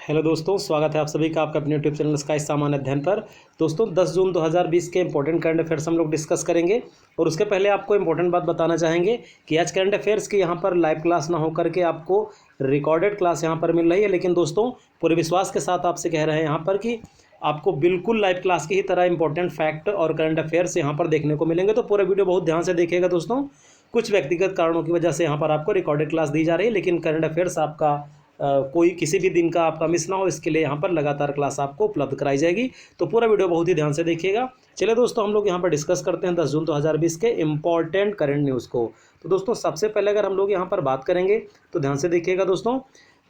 Hello दोस्तों, स्वागत है आप सभी का आपका अपने यूट्यूब चैनल स्काई सामान्य अध्ययन पर। दोस्तों 10 जून 2020 के इंपॉर्टेंट करंट अफेयर्स हम लोग डिस्कस करेंगे और उसके पहले आपको इंपॉर्टेंट बात बताना चाहेंगे कि आज करंट अफेयर्स की यहाँ पर लाइव क्लास ना होकर के आपको रिकॉर्डेड क्लास यहाँ पर मिल रही है। लेकिन दोस्तों पूरे विश्वास के साथ आपसे कह रहे हैं यहाँ पर कि आपको बिल्कुल लाइव क्लास की ही तरह इंपॉर्टेंट फैक्ट और करंट अफेयर्स यहाँ पर देखने को मिलेंगे। तो पूरा वीडियो बहुत ध्यान से देखिएगा दोस्तों। कुछ व्यक्तिगत कारणों की वजह से यहाँ पर आपको रिकॉर्डेड क्लास दी जा रही है, लेकिन करंट अफेयर्स आपका कोई किसी भी दिन का आपका मिस ना हो, इसके लिए यहाँ पर लगातार क्लास आपको उपलब्ध कराई जाएगी। तो पूरा वीडियो बहुत ही ध्यान से देखिएगा। चलिए दोस्तों, हम लोग यहाँ पर डिस्कस करते हैं 10 जून 2020 के इंपॉर्टेंट करंट न्यूज़ को। तो दोस्तों सबसे पहले अगर हम लोग यहाँ पर बात करेंगे तो ध्यान से देखिएगा दोस्तों।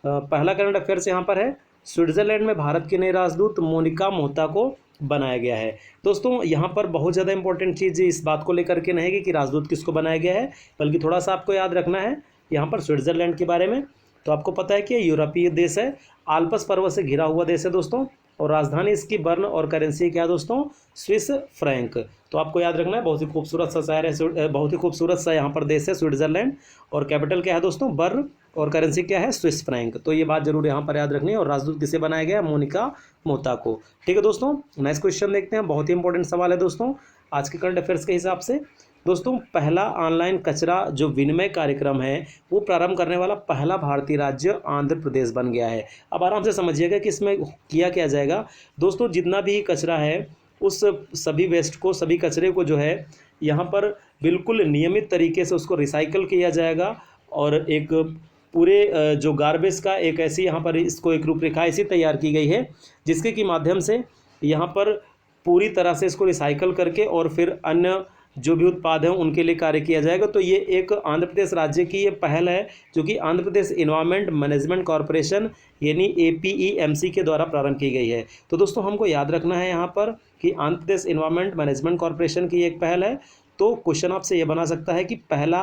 पहला करंट अफेयर्स यहाँ पर है, स्विट्जरलैंड में भारत की नई राजदूत मोनिका मोहता को बनाया गया है। दोस्तों यहाँ पर बहुत ज़्यादा इंपॉर्टेंट चीज़ इस बात को लेकर के नहीं है कि राजदूत किसको बनाया गया है, बल्कि थोड़ा सा आपको याद रखना है यहाँ पर स्विट्जरलैंड के बारे में। तो आपको पता है कि यूरोपीय देश है, आल्प्स पर्वत से घिरा हुआ देश है दोस्तों, और राजधानी इसकी बर्न और करेंसी क्या है दोस्तों, स्विस फ्रैंक। तो आपको याद रखना है, बहुत ही खूबसूरत सा शहर है, बहुत ही खूबसूरत सा यहाँ पर देश है स्विट्जरलैंड, और कैपिटल क्या है दोस्तों, बर्न, और करेंसी क्या है, स्विस फ्रैंक। तो ये बात जरूर यहाँ पर याद रखनी है। और राजदूत किसे बनाया गया, मोनिका मोहता को। ठीक है दोस्तों, नेक्स्ट क्वेश्चन देखते हैं। बहुत ही इंपॉर्टेंट सवाल है दोस्तों आज के करंट अफेयर्स के हिसाब से। दोस्तों पहला ऑनलाइन कचरा जो विनिमय कार्यक्रम है वो प्रारंभ करने वाला पहला भारतीय राज्य आंध्र प्रदेश बन गया है। अब आराम से समझिएगा कि इसमें किया क्या जाएगा। दोस्तों जितना भी कचरा है उस सभी वेस्ट को, सभी कचरे को जो है यहाँ पर बिल्कुल नियमित तरीके से उसको रिसाइकल किया जाएगा, और एक पूरे जो गार्बेज का एक ऐसी यहाँ पर इसको एक रूपरेखा ऐसी तैयार की गई है जिसके की माध्यम से यहाँ पर पूरी तरह से इसको रिसाइकल करके और फिर अन्य जो भी उत्पाद हैं उनके लिए कार्य किया जाएगा। तो ये एक आंध्र प्रदेश राज्य की ये पहल है जो कि Andhra Pradesh environment management corporation यानी APEMC के द्वारा प्रारंभ की गई है। तो दोस्तों हमको याद रखना है यहाँ पर कि Andhra Pradesh environment management corporation की एक पहल है। तो क्वेश्चन आपसे ये बना सकता है कि पहला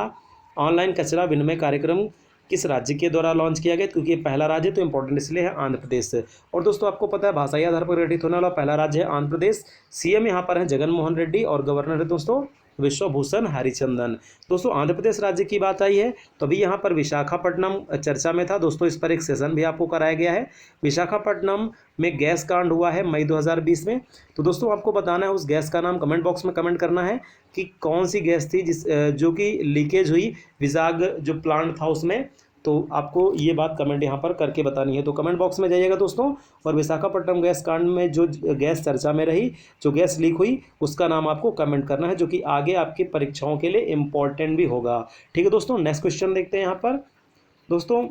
ऑनलाइन कचरा विनिमय कार्यक्रम किस राज्य के द्वारा लॉन्च किया गया, क्योंकि ये पहला राज्य है तो इंपॉर्टेंट इसलिए है आंध्र प्रदेश। और दोस्तों आपको पता है भाषाई आधार पर गठित होने वाला पहला राज्य है आंध्र प्रदेश। CM यहाँ पर है जगन मोहन रेड्डी और गवर्नर है दोस्तों विश्वभूषण हरिचंदन। दोस्तों आंध्र प्रदेश राज्य की बात आई है तो अभी यहाँ पर विशाखापट्टनम चर्चा में था दोस्तों, इस पर एक सेशन भी आपको कराया गया है। विशाखापट्टनम में गैस कांड हुआ है मई 2020 में। तो दोस्तों आपको बताना है उस गैस का नाम, कमेंट बॉक्स में कमेंट करना है कि कौन सी गैस थी जो कि लीकेज हुई विजाग जो प्लांट था उसमें। तो आपको ये बात कमेंट यहाँ पर करके बतानी है। तो कमेंट बॉक्स में जाइएगा दोस्तों, और विशाखापट्टनम गैस कांड में जो गैस चर्चा में रही, जो गैस लीक हुई, उसका नाम आपको कमेंट करना है, जो कि आगे आपकी परीक्षाओं के लिए इंपॉर्टेंट भी होगा। ठीक है दोस्तों, नेक्स्ट क्वेश्चन देखते हैं यहाँ पर। दोस्तों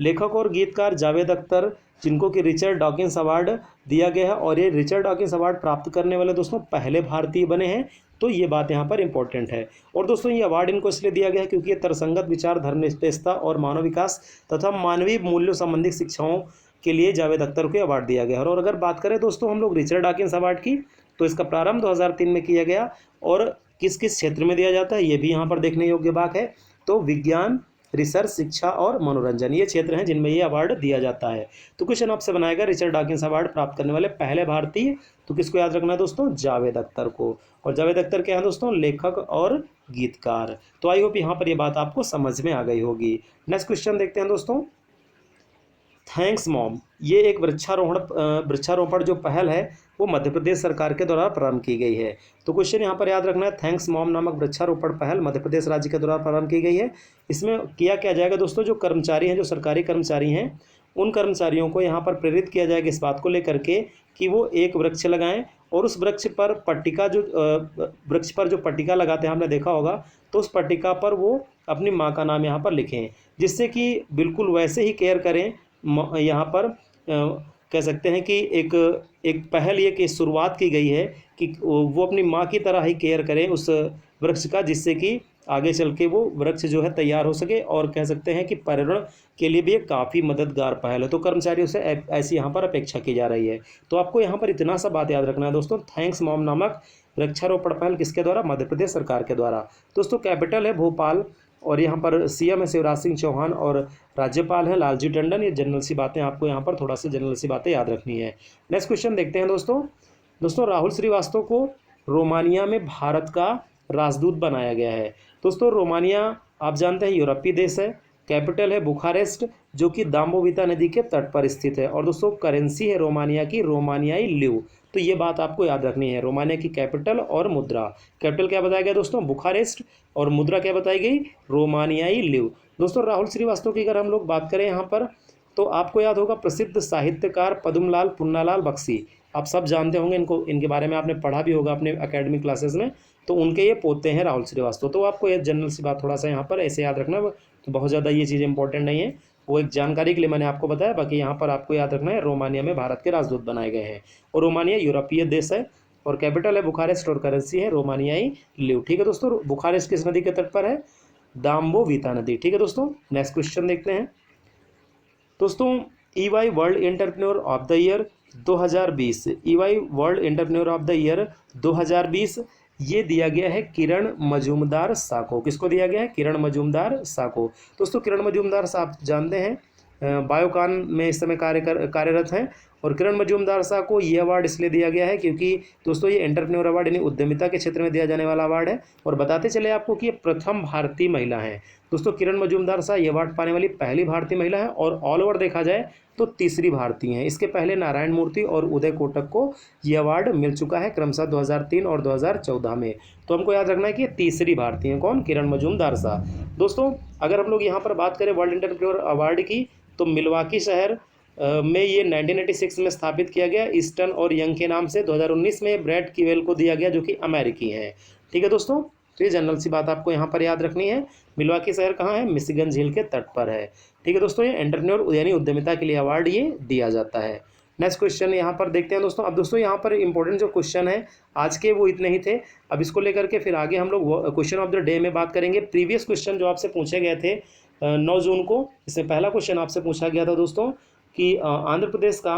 लेखक और गीतकार जावेद अख्तर जिनको कि रिचर्ड डॉकिंस अवार्ड दिया गया है, और ये रिचर्ड डॉकिंस अवार्ड प्राप्त करने वाले दोस्तों पहले भारतीय बने हैं। तो ये बात यहाँ पर इंपॉर्टेंट है। और दोस्तों ये अवार्ड इनको इसलिए दिया गया है क्योंकि ये तर्कसंगत विचार, धर्मनिरपेक्षता और मानव विकास तथा मानवीय मूल्यों संबंधित शिक्षाओं के लिए जावेद अख्तर को अवार्ड दिया गया है। और अगर बात करें दोस्तों हम लोग रिचर्ड डॉकिंस अवार्ड की, तो इसका प्रारंभ 2003 में किया गया, और किस किस क्षेत्र में दिया जाता है ये भी यहाँ पर देखने योग्य बात है। तो विज्ञान, रिसर्च, शिक्षा और मनोरंजन ये क्षेत्र हैं जिनमें ये अवार्ड दिया जाता है। तो क्वेश्चन आपसे बनाएगा रिचर्ड डॉकिंस अवार्ड प्राप्त करने वाले पहले भारतीय, तो किसको याद रखना है दोस्तों, जावेद अख्तर को। और जावेद अख्तर क्या है दोस्तों, लेखक और गीतकार। तो आई होप यहाँ पर ये बात आपको समझ में आ गई होगी। नेक्स्ट क्वेश्चन देखते हैं दोस्तों। थैंक्स मॉम, ये एक वृक्षारोपण जो पहल है वो मध्य प्रदेश सरकार के द्वारा प्रारंभ की गई है। तो क्वेश्चन यहाँ पर याद रखना है, थैंक्स मॉम नामक वृक्षारोपण पहल मध्य प्रदेश राज्य के द्वारा प्रारंभ की गई है। इसमें किया क्या जाएगा दोस्तों, जो कर्मचारी हैं, जो सरकारी कर्मचारी हैं, उन कर्मचारियों को यहाँ पर प्रेरित किया जाएगा इस बात को लेकर के कि वो एक वृक्ष लगाएं, और उस वृक्ष पर जो पट्टिका लगाते हैं आपने देखा होगा, तो उस पट्टिका पर वो अपनी माँ का नाम यहाँ पर लिखें, जिससे कि बिल्कुल वैसे ही केयर करें। यहाँ पर कह सकते हैं कि एक पहल ये कि शुरुआत की गई है कि वो अपनी माँ की तरह ही केयर करें उस वृक्ष का, जिससे कि आगे चल के वो वृक्ष जो है तैयार हो सके, और कह सकते हैं कि पर्यावरण के लिए भी एक काफ़ी मददगार पहल है। तो कर्मचारियों से ऐसी यहाँ पर अपेक्षा की जा रही है। तो आपको यहाँ पर इतना सा बात याद रखना है दोस्तों, थैंक्स मॉम नामक वृक्षारोपण पहल किसके द्वारा, मध्य प्रदेश सरकार के द्वारा। दोस्तों कैपिटल है भोपाल, और यहाँ पर CM है शिवराज सिंह चौहान, और राज्यपाल है लालजी टंडन। ये जनरल सी बातें आपको यहाँ पर थोड़ा सा जनरल सी बातें याद रखनी है। नेक्स्ट क्वेश्चन देखते हैं दोस्तों राहुल श्रीवास्तव को रोमानिया में भारत का राजदूत बनाया गया है। दोस्तों रोमानिया आप जानते हैं यूरोपीय देश है, कैपिटल है बुखारेस्ट जो कि दाम्बोविता नदी के तट पर स्थित है। और दोस्तों करेंसी है रोमानिया की रोमानियाई ल्यू। तो ये बात आपको याद रखनी है, रोमानिया की कैपिटल और मुद्रा। कैपिटल क्या बताया गया दोस्तों, बुखारेस्ट, और मुद्रा क्या बताई गई, रोमानियाई ल्यू। दोस्तों राहुल श्रीवास्तव की अगर हम लोग बात करें यहाँ पर, तो आपको याद होगा प्रसिद्ध साहित्यकार पद्मलाल पुन्नालाल बख्शी, आप सब जानते होंगे इनको, इनके बारे में आपने पढ़ा भी होगा अपने एकेडमिक क्लासेस में। तो उनके ये पोते हैं राहुल श्रीवास्तव। तो आपको ये जनरल सी बात थोड़ा सा यहाँ पर ऐसे याद रखना, तो बहुत ज़्यादा ये चीज़ इंपॉर्टेंट नहीं है, वो एक जानकारी के लिए मैंने आपको बताया। बाकी यहाँ पर आपको याद रखना है रोमानिया में भारत के राजदूत बनाए गए हैं, और रोमानिया यूरोपीय देश है, और कैपिटल है बुखारेस्ट, और करेंसी है रोमानियाई ल्यू। ठीक है दोस्तों, बुखारेस्ट किस नदी के तट पर है, दाम्बोविता नदी। ठीक है दोस्तों, नेक्स्ट क्वेश्चन देखते हैं दोस्तों। EY world entrepreneur of the year 2020, EY world entrepreneur of the year 2020 ये दिया गया है किरण मजूमदार शाह को। किसको दिया गया है, किरण मजूमदार शाह को। दोस्तों किरण मजूमदार शाह आप जानते हैं बायोकॉन में इस समय कार्यरत हैं, और किरण मजूमदार शाह को ये अवार्ड इसलिए दिया गया है क्योंकि दोस्तों ये एंटरप्रेन्योर अवार्ड यानी उद्यमिता के क्षेत्र में दिया जाने वाला अवार्ड है। और बताते चले आपको कि ये प्रथम भारतीय महिला हैं। दोस्तों किरण मजूमदार शाह ये अवार्ड पाने वाली पहली भारतीय महिला है, और ऑल ओवर देखा जाए तो तीसरी भारतीय हैं। इसके पहले नारायण मूर्ति और उदय कोटक को ये अवार्ड मिल चुका है क्रमशः 2003 और 2014 में। तो हमको याद रखना है कि ये तीसरी भारतीय हैं, कौन, किरण मजूमदार शाह। दोस्तों अगर हम लोग यहाँ पर बात करें वर्ल्ड एंटरप्रेन्योर अवार्ड की, तो मिल्वाकी शहर में ये 1986 में स्थापित किया गया, ईस्टर्न और यंग के नाम से। 2019 में ब्रैड कीवेल को दिया गया जो कि अमेरिकी हैं। ठीक है दोस्तों, तो ये जनरल सी बात आपको यहाँ पर याद रखनी है। मिल्वाकी शहर कहाँ है, मिशिगन झील के तट पर है। ठीक है दोस्तों, ये एंटरप्रेन्योर यानी उद्यमिता के लिए अवार्ड ये दिया जाता है। नेक्स्ट क्वेश्चन यहाँ पर देखते हैं दोस्तों। अब दोस्तों यहाँ पर इंपॉर्टेंट जो क्वेश्चन है आज के वो इतने ही थे। अब इसको लेकर के फिर आगे हम लोग क्वेश्चन ऑफ द डे में बात करेंगे। प्रीवियस क्वेश्चन जो आपसे पूछे गए थे 9 जून को, इसमें पहला क्वेश्चन आपसे पूछा गया था दोस्तों कि आंध्र प्रदेश का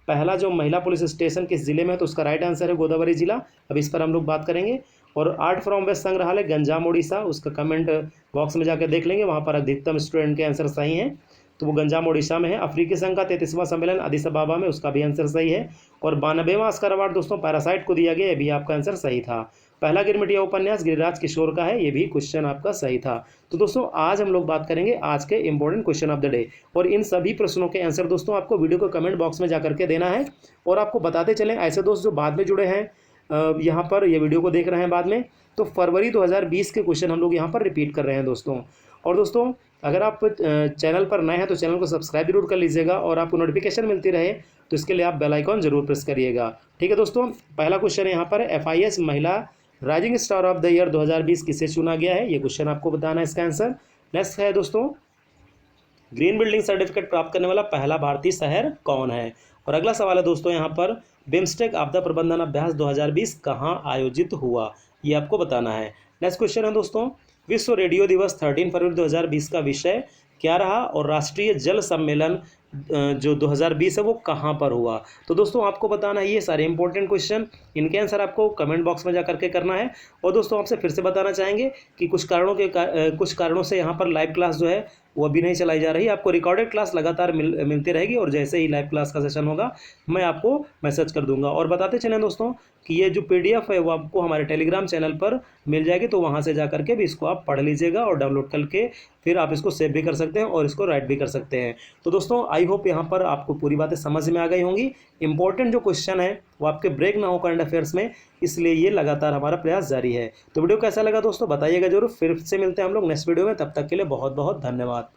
पहला जो महिला पुलिस स्टेशन किस जिले में है, तो उसका राइट आंसर है गोदावरी जिला। अब इस पर हम लोग बात करेंगे। और आर्ट फ्रॉम वेस्ट संग्रहालय गंजाम ओडिशा, उसका कमेंट बॉक्स में जाकर देख लेंगे, वहाँ पर अधिकतम स्टूडेंट के आंसर सही हैं, तो वो गंजाम ओडिशा में है। अफ्रीकी संघ का 33वां सम्मेलन अदिस अबाबा में, उसका भी आंसर सही है। और 92वां ऑस्कर अवार्ड दोस्तों पैरासाइट को दिया गया, ये भी आपका आंसर सही था। पहला गिरमिटिया उपन्यास गिरिराज किशोर का है, ये भी क्वेश्चन आपका सही था। तो दोस्तों आज हम लोग बात करेंगे आज के important question of the day, और इन सभी प्रश्नों के आंसर दोस्तों आपको वीडियो को कमेंट बॉक्स में जाकर के देना है। और आपको बताते चलें ऐसे दोस्त जो बाद में जुड़े हैं यहाँ पर ये वीडियो को देख रहे हैं बाद में, तो फरवरी 2020 के क्वेश्चन हम लोग यहाँ पर रिपीट कर रहे हैं दोस्तों। और दोस्तों अगर आप चैनल पर नए हैं तो चैनल को सब्सक्राइब जरूर कर लीजिएगा, और आपको नोटिफिकेशन मिलती रहे तो इसके लिए आप बेल आइकॉन जरूर प्रेस करिएगा। ठीक है दोस्तों, पहला क्वेश्चन यहाँ पर FIS महिला rising star of the year 2020 किसे चुना गया है, ये क्वेश्चन आपको बताना है इसका आंसर। नेक्स्ट है दोस्तों ग्रीन बिल्डिंग सर्टिफिकेट प्राप्त करने वाला पहला भारतीय शहर कौन है। और अगला सवाल है दोस्तों यहाँ पर बिम्स्टेक आपदा प्रबंधन अभ्यास 2020 कहाँ आयोजित हुआ, ये आपको बताना है। नेक्स्ट क्वेश्चन है दोस्तों विश्व रेडियो दिवस 13 फरवरी 2020 का विषय क्या रहा, और राष्ट्रीय जल सम्मेलन जो 2020 है वो कहाँ पर हुआ। तो दोस्तों आपको बताना है ये सारे इंपॉर्टेंट क्वेश्चन, इनके आंसर आपको कमेंट बॉक्स में जा करके करना है। और दोस्तों आपसे फिर से बताना चाहेंगे कि कुछ कारणों से यहाँ पर लाइव क्लास जो है वो अभी नहीं चलाई जा रही, आपको रिकॉर्डेड क्लास लगातार मिलती रहेगी, और जैसे ही लाइव क्लास का सेशन होगा मैं आपको मैसेज कर दूंगा। और बताते चलें दोस्तों कि ये जो PDF है वो आपको हमारे टेलीग्राम चैनल पर मिल जाएगी, तो वहाँ से जा करके भी इसको आप पढ़ लीजिएगा, और डाउनलोड करके फिर आप इसको सेव भी कर सकते हैं और इसको राइट भी कर सकते हैं। तो दोस्तों आई होप यहाँ पर आपको पूरी बातें समझ में आ गई होंगी। इंपॉर्टेंट जो क्वेश्चन है वो आपके ब्रेक ना हो करंट अफेयर्स में, इसलिए ये लगातार हमारा प्रयास जारी है। तो वीडियो कैसा लगा दोस्तों बताइएगा जरूर। फिर से मिलते हैं हम लोग नेक्स्ट वीडियो में, तब तक के लिए बहुत बहुत धन्यवाद।